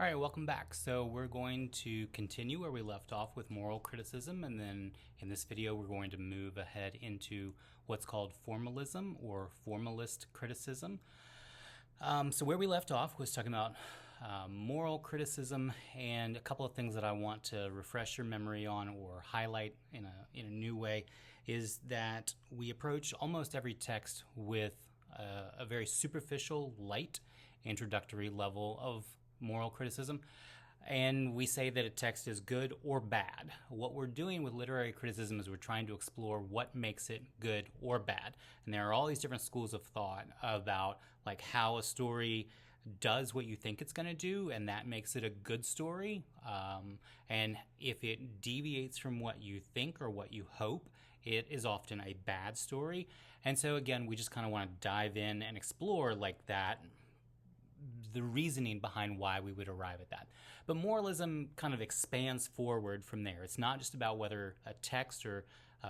All right, welcome back. So we're going to continue where we left off with moral criticism, and then in this video we're going to move ahead into what's called formalism or formalist criticism. So where we left off was talking about moral criticism, and a couple of things that I want to refresh your memory on or highlight in a new way is that we approach almost every text with a very superficial, light, introductory level of moral criticism, and we say that a text is good or bad. What we're doing with literary criticism is we're trying to explore what makes it good or bad, and there are all these different schools of thought about like how a story does what you think it's going to do, and that makes it a good story, and if it deviates from what you think or what you hope, it is often a bad story. And so again, we just kind of want to dive in and explore like that, the reasoning behind why we would arrive at that. But moralism kind of expands forward from there. It's not just about whether a text or a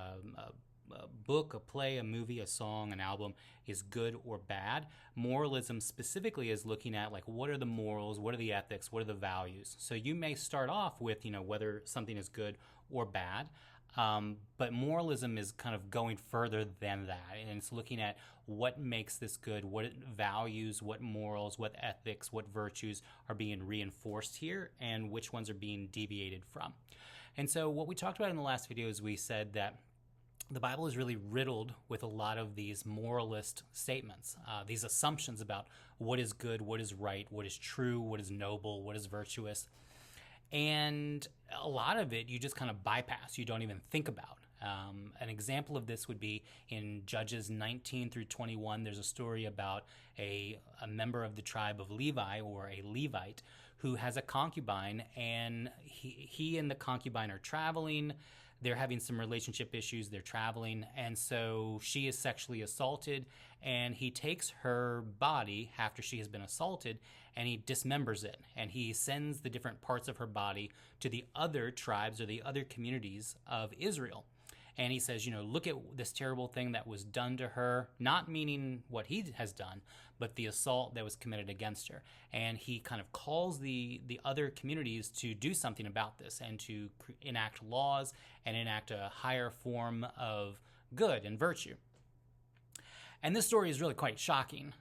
book, a play, a movie, a song, an album is good or bad. Moralism specifically is looking at like what are the morals, what are the ethics, what are the values. So you may start off with whether something is good or bad. But moralism is kind of going further than that, and it's looking at what makes this good, what values, what morals, what ethics, what virtues are being reinforced here, and which ones are being deviated from. And so what we talked about in the last video is we said that the Bible is really riddled with a lot of these moralist statements, these assumptions about what is good, what is right, what is true, what is noble, what is virtuous. And a lot of it you just kind of bypass, you don't even think about. An example of this would be in Judges 19 through 21. There's a story about a member of the tribe of Levi, or a Levite, who has a concubine, and he and the concubine are traveling. They're having some relationship issues. They're traveling, and so she is sexually assaulted, and he takes her body after she has been assaulted, and he dismembers it, and he sends the different parts of her body to the other tribes or the other communities of Israel. And he says, look at this terrible thing that was done to her, not meaning what he has done, but the assault that was committed against her. And he kind of calls the other communities to do something about this and to enact laws and enact a higher form of good and virtue. And this story is really quite shocking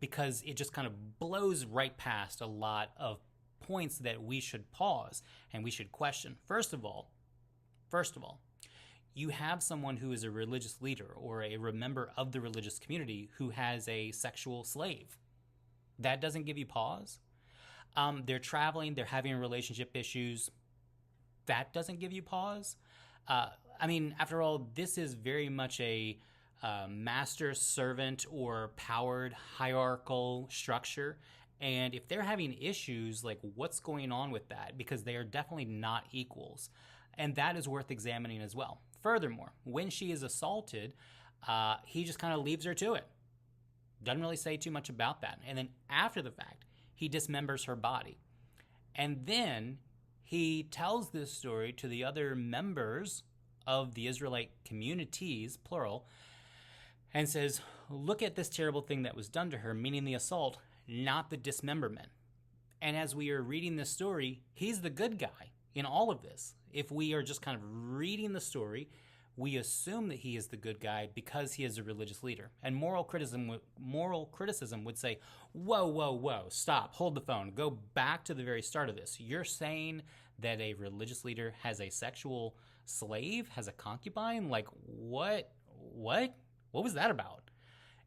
because it just kind of blows right past a lot of points that we should pause and we should question. First of all, you have someone who is a religious leader or a member of the religious community who has a sexual slave. That doesn't give you pause. They're traveling, they're having relationship issues. That doesn't give you pause. After all, this is very much a master-servant or powered hierarchical structure. And if they're having issues, like what's going on with that? Because they are definitely not equals. And that is worth examining as well. Furthermore, when she is assaulted, he just kind of leaves her to it. Doesn't really say too much about that. And then after the fact, he dismembers her body. And then he tells this story to the other members of the Israelite communities, plural, and says, look at this terrible thing that was done to her, meaning the assault, not the dismemberment. And as we are reading this story, he's the good guy in all of this. If we are just kind of reading the story, we assume that he is the good guy because he is a religious leader. And moral criticism would say, whoa, stop, hold the phone, go back to the very start of this. You're saying that a religious leader has a sexual slave, has a concubine? Like, what? What was that about?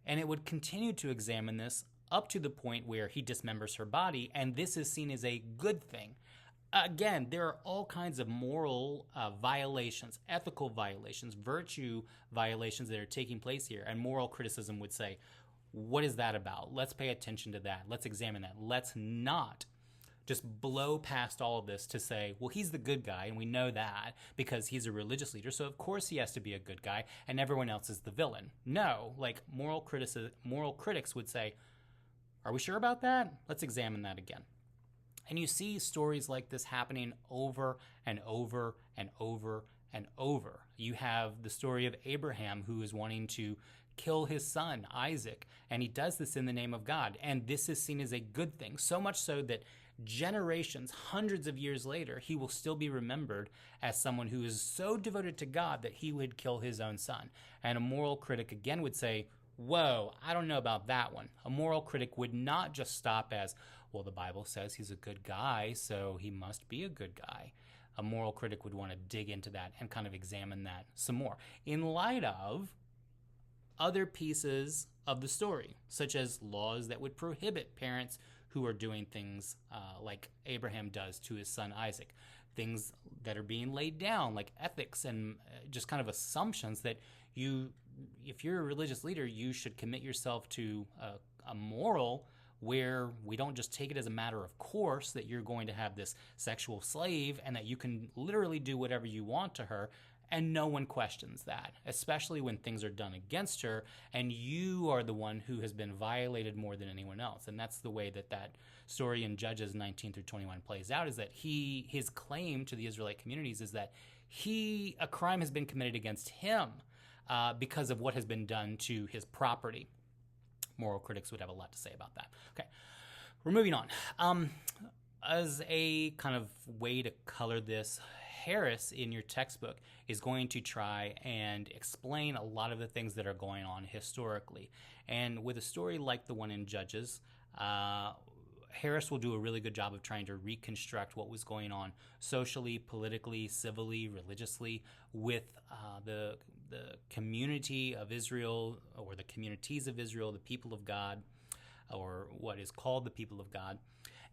And it would continue to examine this up to the point where he dismembers her body, and this is seen as a good thing. Again, there are all kinds of moral violations, ethical violations, virtue violations that are taking place here. And moral criticism would say, what is that about? Let's pay attention to that. Let's examine that. Let's not just blow past all of this to say, well, he's the good guy, and we know that because he's a religious leader, so of course he has to be a good guy, and everyone else is the villain. No, like moral critics would say, are we sure about that? Let's examine that again. And you see stories like this happening over and over and over and over. You have the story of Abraham, who is wanting to kill his son, Isaac, and he does this in the name of God. And this is seen as a good thing, so much so that generations, hundreds of years later, he will still be remembered as someone who is so devoted to God that he would kill his own son. And a moral critic again would say, whoa, I don't know about that one. A moral critic would not just stop as, well, the Bible says he's a good guy, so he must be a good guy. A moral critic would want to dig into that and kind of examine that some more in light of other pieces of the story, such as laws that would prohibit parents who are doing things like Abraham does to his son Isaac, things that are being laid down like ethics and just kind of assumptions that if you're a religious leader, you should commit yourself to a moral where we don't just take it as a matter of course that you're going to have this sexual slave and that you can literally do whatever you want to her, and no one questions that, especially when things are done against her and you are the one who has been violated more than anyone else. And that's the way that story in Judges 19 through 21 plays out, is that his claim to the Israelite communities is that a crime has been committed against him because of what has been done to his property. Moral critics would have a lot to say about that. Okay, we're moving on. As a kind of way to color this, Harris in your textbook is going to try and explain a lot of the things that are going on historically. And with a story like the one in Judges, Harris will do a really good job of trying to reconstruct what was going on socially, politically, civilly, religiously with the community of Israel, or the communities of Israel, the people of God, or what is called the people of God.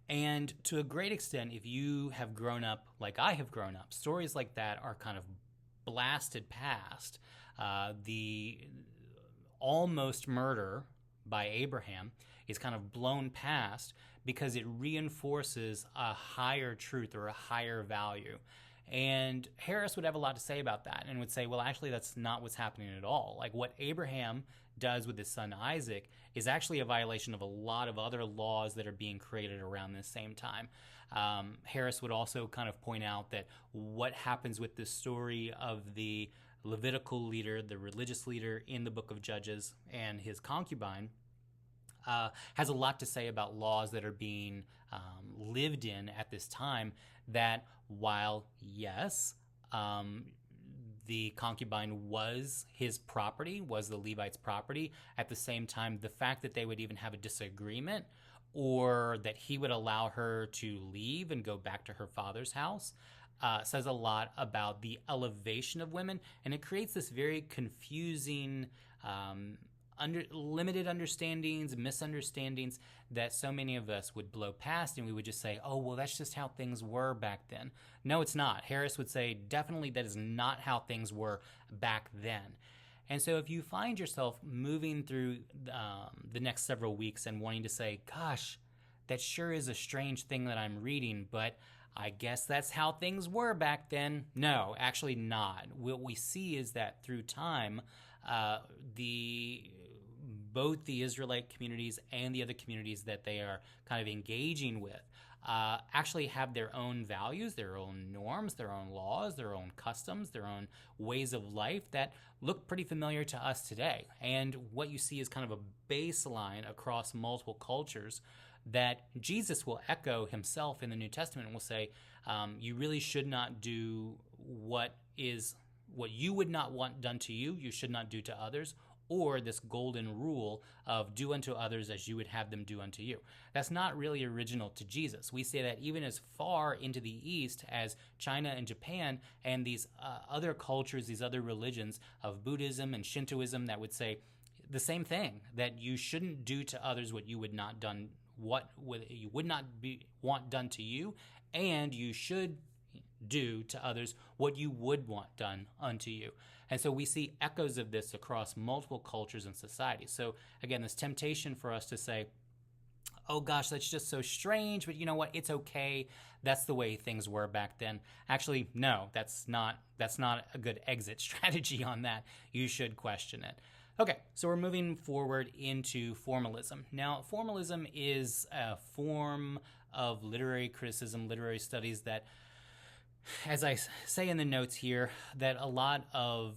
And to a great extent, if you have grown up like I have grown up, stories like that are kind of blasted past. The almost murder by Abraham is kind of blown past because it reinforces a higher truth or a higher value. And Harris would have a lot to say about that and would say, well, actually, that's not what's happening at all. Like what Abraham does with his son Isaac is actually a violation of a lot of other laws that are being created around this same time. Harris would also kind of point out that what happens with the story of the Levitical leader, the religious leader in the book of Judges, and his concubine has a lot to say about laws that are being lived in at this time, that while, yes, the concubine was his property, was the Levite's property, at the same time, the fact that they would even have a disagreement, or that he would allow her to leave and go back to her father's house, says a lot about the elevation of women, and it creates this very confusing limited understandings, misunderstandings that so many of us would blow past, and we would just say, oh, well, that's just how things were back then. No, it's not. Harris would say, definitely that is not how things were back then. And so if you find yourself moving through the next several weeks and wanting to say, gosh, that sure is a strange thing that I'm reading, but I guess that's how things were back then. No, actually not. What we see is that through time, both the Israelite communities and the other communities that they are kind of engaging with actually have their own values, their own norms, their own laws, their own customs, their own ways of life that look pretty familiar to us today. And what you see is kind of a baseline across multiple cultures that Jesus will echo himself in the New Testament and will say, you really should not do what you would not want done to you, you should not do to others, or this golden rule of do unto others as you would have them do unto you. That's not really original to Jesus. We say that even as far into the East as China and Japan and these other cultures, these other religions of Buddhism and Shintoism that would say the same thing, that you shouldn't do to others what you would not want done to you, and you should do to others what you would want done unto you. And so we see echoes of this across multiple cultures and societies. So again, this temptation for us to say, oh gosh, that's just so strange, but you know what, it's okay, that's the way things were back then. Actually, no, that's not a good exit strategy on that. You should question it. Okay, so we're moving forward into formalism. Now, formalism is a form of literary criticism, literary studies that, as I say in the notes here, that a lot of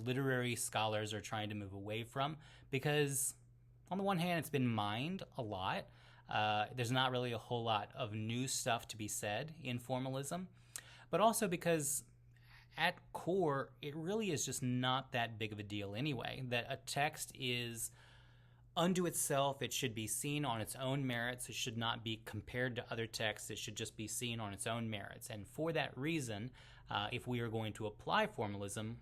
literary scholars are trying to move away from, because on the one hand, it's been mined a lot. There's not really a whole lot of new stuff to be said in formalism, but also because at core, it really is just not that big of a deal anyway, that a text is unto itself. It should be seen on its own merits. It should not be compared to other texts. It should just be seen on its own merits. And for that reason, if we are going to apply formalism,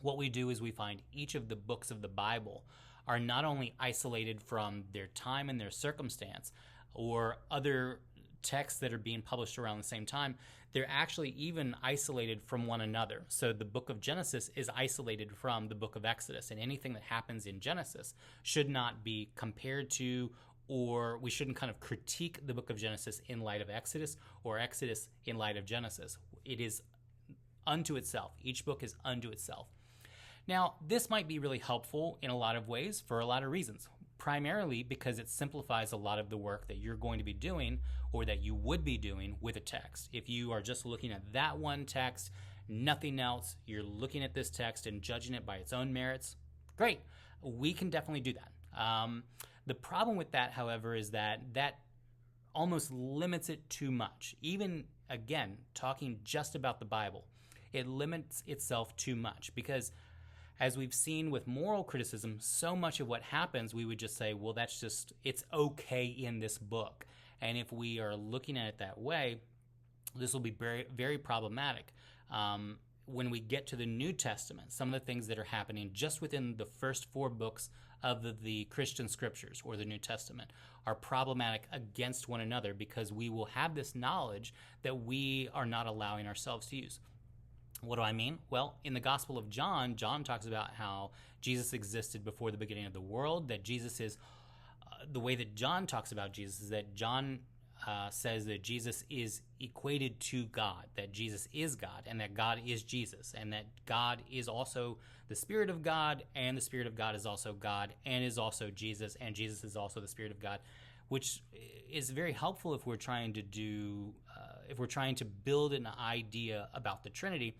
what we do is we find each of the books of the Bible are not only isolated from their time and their circumstance or other texts that are being published around the same time, they're actually even isolated from one another. So the book of Genesis is isolated from the book of Exodus, and anything that happens in Genesis should not be compared to, or we shouldn't kind of critique the book of Genesis in light of Exodus or Exodus in light of Genesis. It is unto itself. Each book is unto itself. Now, this might be really helpful in a lot of ways for a lot of reasons. Primarily because it simplifies a lot of the work that you're going to be doing or that you would be doing with a text. If you are just looking at that one text, nothing else, you're looking at this text and judging it by its own merits, great. We can definitely do that. The problem with that, however, is that almost limits it too much. Even, again, talking just about the Bible, it limits itself too much because as we've seen with moral criticism, so much of what happens, we would just say, well, it's okay in this book. And if we are looking at it that way, this will be very, very problematic. When we get to the New Testament, some of the things that are happening just within the first 4 books of the Christian scriptures or the New Testament are problematic against one another because we will have this knowledge that we are not allowing ourselves to use. What do I mean? Well, in the Gospel of John, John talks about how Jesus existed before the beginning of the world, that Jesus is, the way that John talks about Jesus is that John says that Jesus is equated to God, that Jesus is God, and that God is Jesus, and that God is also the Spirit of God, and the Spirit of God is also God, and is also Jesus, and Jesus is also the Spirit of God, which is very helpful if we're trying to build an idea about the Trinity.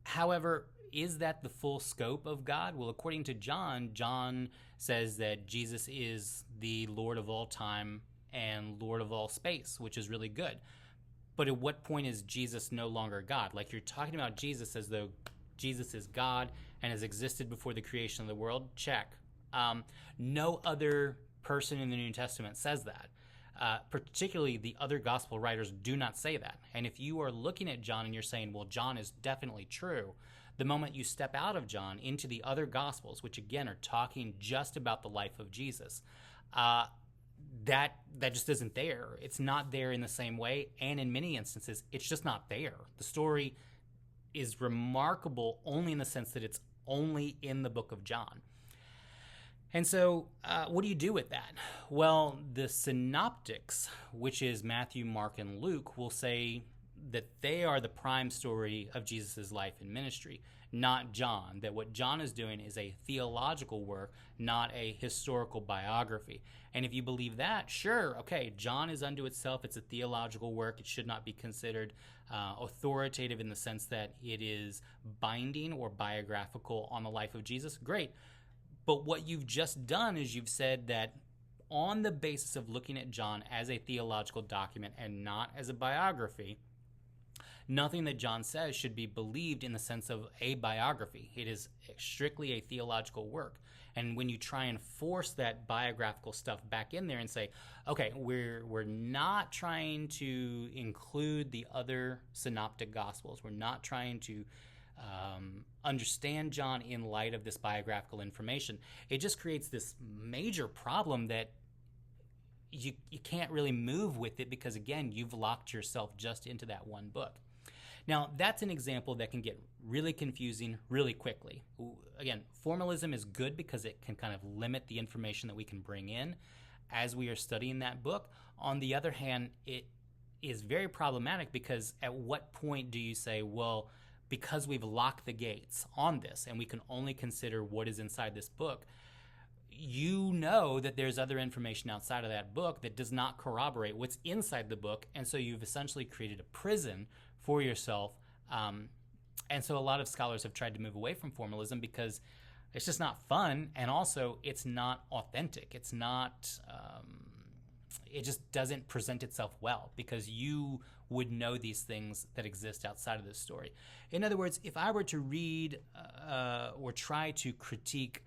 However, is that the full scope of God? Well, according to John, John says that Jesus is the Lord of all time and Lord of all space, which is really good. But at what point is Jesus no longer God? Like, you're talking about Jesus as though Jesus is God and has existed before the creation of the world? Check. No other person in the New Testament says that. Particularly the other gospel writers do not say that. And if you are looking at John and you're saying, well, John is definitely true, the moment you step out of John into the other gospels, which again are talking just about the life of Jesus, that just isn't there. It's not there in the same way, and in many instances, it's just not there. The story is remarkable only in the sense that it's only in the book of John. And so what do you do with that? Well, the synoptics, which is Matthew, Mark, and Luke, will say that they are the prime story of Jesus' life and ministry, not John. That what John is doing is a theological work, not a historical biography. And if you believe that, sure, okay, John is unto itself. It's a theological work. It should not be considered authoritative in the sense that it is binding or biographical on the life of Jesus. Great. But what you've just done is you've said that on the basis of looking at John as a theological document and not as a biography, nothing that John says should be believed in the sense of a biography. It is strictly a theological work. And when you try and force that biographical stuff back in there and say, okay, we're not trying to include the other synoptic gospels. We're not trying to understand John in light of this biographical information. It just creates this major problem that you can't really move with it because, again, you've locked yourself just into that one book. Now, that's an example that can get really confusing really quickly. Again, formalism is good because it can kind of limit the information that we can bring in as we are studying that book. On the other hand, it is very problematic because at what point do you say, well, because we've locked the gates on this and we can only consider what is inside this book, you know that there's other information outside of that book that does not corroborate what's inside the book, and so you've essentially created a prison for yourself. And so a lot of scholars have tried to move away from formalism because it's just not fun, and also it's not authentic. It's not it just doesn't present itself well, because you would know these things that exist outside of this story. In other words, if I were to read or try to critique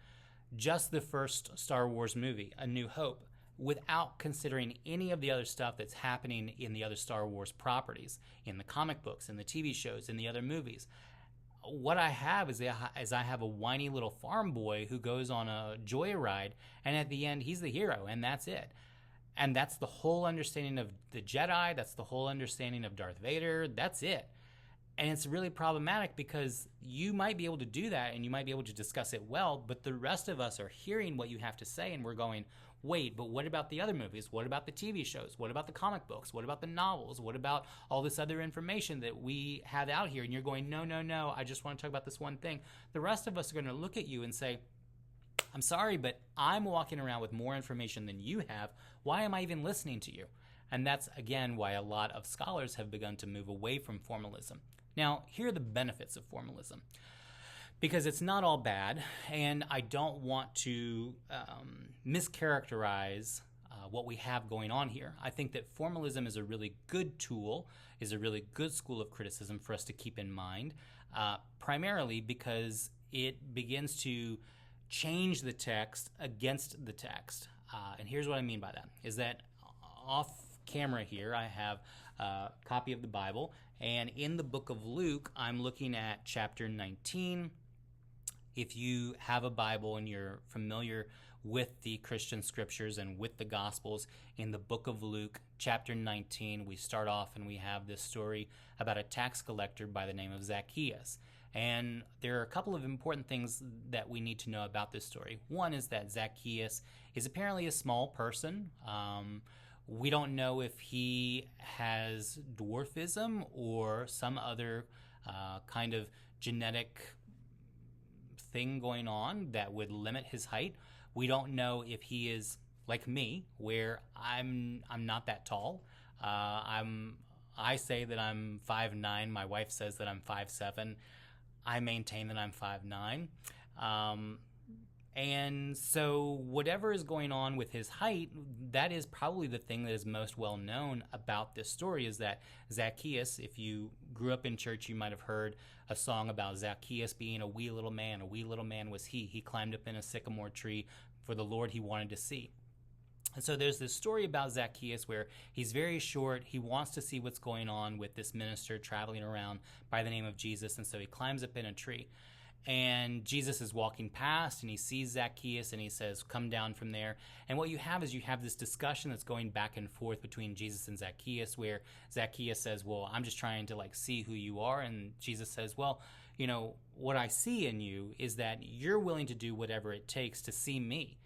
just the first Star Wars movie, A New Hope, without considering any of the other stuff that's happening in the other Star Wars properties, in the comic books, in the TV shows, in the other movies, what I have is I have a whiny little farm boy who goes on a joyride, and at the end he's the hero, and that's it. And that's the whole understanding of the Jedi. That's the whole understanding of Darth Vader. That's it. And it's really problematic, because you might be able to do that and you might be able to discuss it well, but the rest of us are hearing what you have to say and we're going, wait, but what about the other movies? What about the TV shows? What about the comic books? What about the novels? What about all this other information that we have out here? And you're going, no, I just want to talk about this one thing. The rest of us are going to look at you and say, I'm sorry, but I'm walking around with more information than you have. Why am I even listening to you? And that's, again, why a lot of scholars have begun to move away from formalism. Now, here are the benefits of formalism, because it's not all bad, and I don't want to mischaracterize what we have going on here. I think that formalism is a really good tool, is a really good school of criticism for us to keep in mind, primarily because it begins to change the text against the text. And here's what I mean by that, is that off camera here I have a copy of the Bible, and in the book of Luke I'm looking at chapter 19. If you have a Bible and you're familiar with the Christian scriptures and with the Gospels, in the book of Luke chapter 19 we start off and we have this story about a tax collector by the name of Zacchaeus. And there are a couple of important things that we need to know about this story. One is that Zacchaeus is apparently a small person. We don't know if he has dwarfism or some other kind of genetic thing going on that would limit his height. We don't know if he is like me, where I'm not that tall. I say that I'm 5'9". My wife says that I'm 5'7". I maintain that I'm 5'9". And so whatever is going on with his height, that is probably the thing that is most well known about this story, is that Zacchaeus, if you grew up in church, you might have heard a song about Zacchaeus being a wee little man. A wee little man was he. He climbed up in a sycamore tree for the Lord he wanted to see. And so there's this story about Zacchaeus where he's very short. He wants to see what's going on with this minister traveling around by the name of Jesus. And so he climbs up in a tree. And Jesus is walking past and he sees Zacchaeus and he says, come down from there. And what you have is you have this discussion that's going back and forth between Jesus and Zacchaeus, where Zacchaeus says, well, I'm just trying to see who you are. And Jesus says, well, what I see in you is that you're willing to do whatever it takes to see me.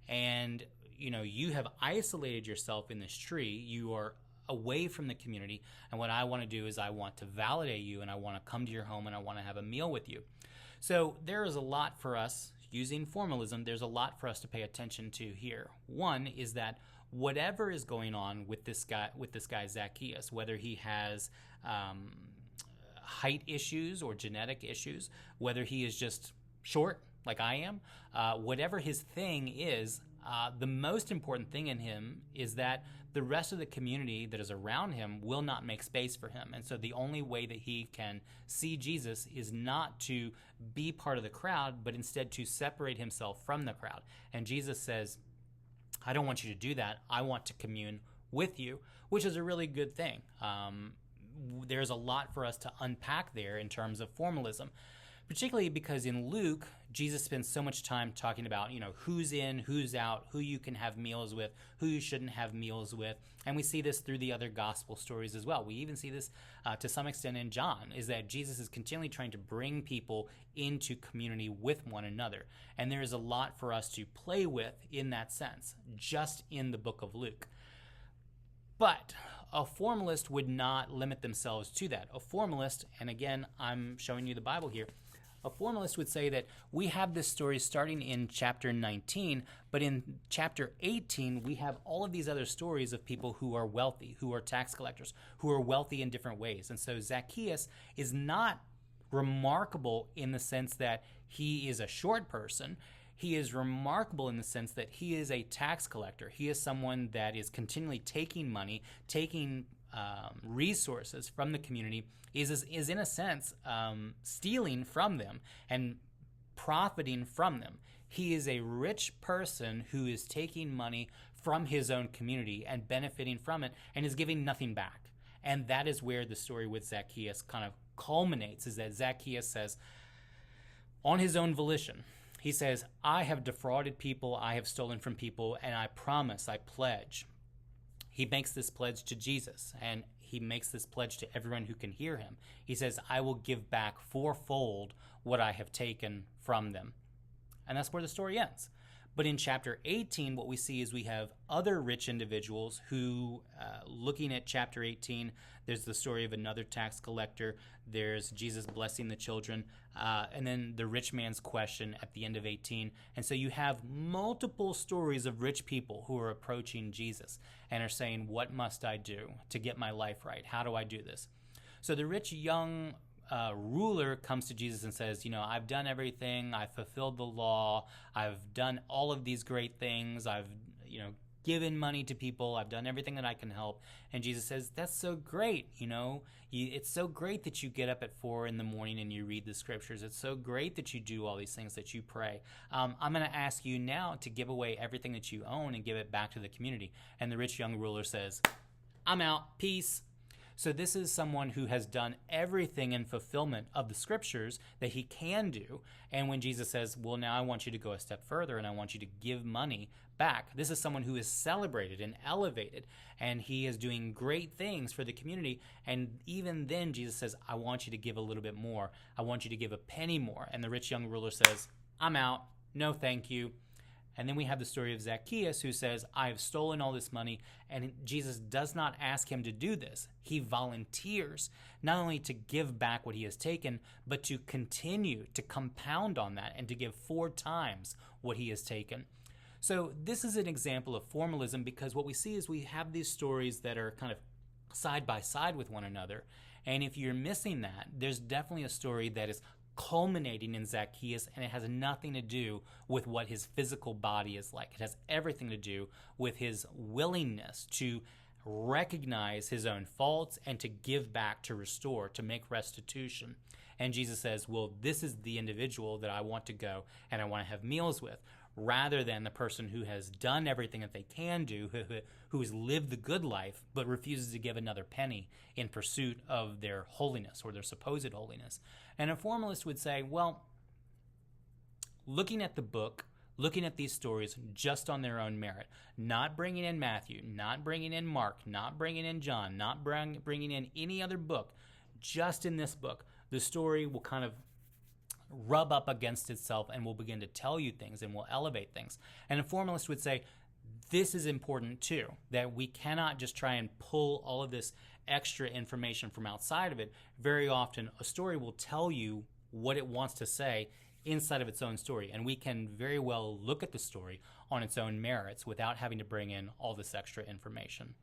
And, you have isolated yourself in this tree. You are away from the community. And what I want to do is I want to validate you, and I want to come to your home and I want to have a meal with you. So there is a lot for us, using formalism, there's a lot for us to pay attention to here. One is that whatever is going on with this guy Zacchaeus, whether he has height issues or genetic issues, whether he is just short like I am, whatever his thing is, the most important thing in him is that the rest of the community that is around him will not make space for him. And so the only way that he can see Jesus is not to be part of the crowd, but instead to separate himself from the crowd. And Jesus says, I don't want you to do that. I want to commune with you, which is a really good thing. There's a lot for us to unpack there in terms of formalism, particularly because in Luke, Jesus spends so much time talking about, who's in, who's out, who you can have meals with, who you shouldn't have meals with. And we see this through the other gospel stories as well. We even see this to some extent in John, is that Jesus is continually trying to bring people into community with one another. And there is a lot for us to play with in that sense, just in the book of Luke. But a formalist would not limit themselves to that. A formalist, and again, I'm showing you the Bible here, a formalist would say that we have this story starting in chapter 19, but in chapter 18, we have all of these other stories of people who are wealthy, who are tax collectors, who are wealthy in different ways. And so Zacchaeus is not remarkable in the sense that he is a short person. He is remarkable in the sense that he is a tax collector. He is someone that is continually taking money, taking resources from the community, is in a sense stealing from them and profiting from them. He is a rich person who is taking money from his own community and benefiting from it and is giving nothing back. And that is where the story with Zacchaeus kind of culminates, is that Zacchaeus says, on his own volition, he says, I have defrauded people, I have stolen from people, and I promise, I pledge. He makes this pledge to Jesus, and he makes this pledge to everyone who can hear him. He says, I will give back fourfold what I have taken from them. And that's where the story ends. But in chapter 18, what we see is we have other rich individuals who, looking at chapter 18, there's the story of another tax collector, there's Jesus blessing the children, and then the rich man's question at the end of 18. And so you have multiple stories of rich people who are approaching Jesus and are saying, what must I do to get my life right? How do I do this? So the rich young ruler comes to Jesus and says, I've done everything. I've fulfilled the law. I've done all of these great things. I've, given money to people. I've done everything that I can help. And Jesus says, that's so great. It's so great that you get up at 4 a.m. and you read the scriptures. It's so great that you do all these things, that you pray. I'm going to ask you now to give away everything that you own and give it back to the community. And the rich young ruler says, I'm out. Peace. So this is someone who has done everything in fulfillment of the scriptures that he can do. And when Jesus says, well, now I want you to go a step further and I want you to give money back, this is someone who is celebrated and elevated, and he is doing great things for the community. And even then Jesus says, I want you to give a little bit more. I want you to give a penny more. And the rich young ruler says, I'm out. No, thank you. And then we have the story of Zacchaeus, who says, I have stolen all this money. And Jesus does not ask him to do this. He volunteers not only to give back what he has taken, but to continue to compound on that and to give 4 times what he has taken. So this is an example of formalism, because what we see is we have these stories that are kind of side by side with one another. And if you're missing that, there's definitely a story that is culminating in Zacchaeus, and it has nothing to do with what his physical body is like. It has everything to do with his willingness to recognize his own faults and to give back, to restore, to make restitution. And Jesus says, well, this is the individual that I want to go and I want to have meals with, rather than the person who has done everything that they can do, who has lived the good life, but refuses to give another penny in pursuit of their holiness or their supposed holiness. And a formalist would say, well, looking at the book, looking at these stories just on their own merit, not bringing in Matthew, not bringing in Mark, not bringing in John, not bringing in any other book, just in this book, the story will kind of rub up against itself and will begin to tell you things and will elevate things. And a formalist would say, this is important too, that we cannot just try and pull all of this extra information from outside of it. Very often, a story will tell you what it wants to say inside of its own story, and we can very well look at the story on its own merits without having to bring in all this extra information.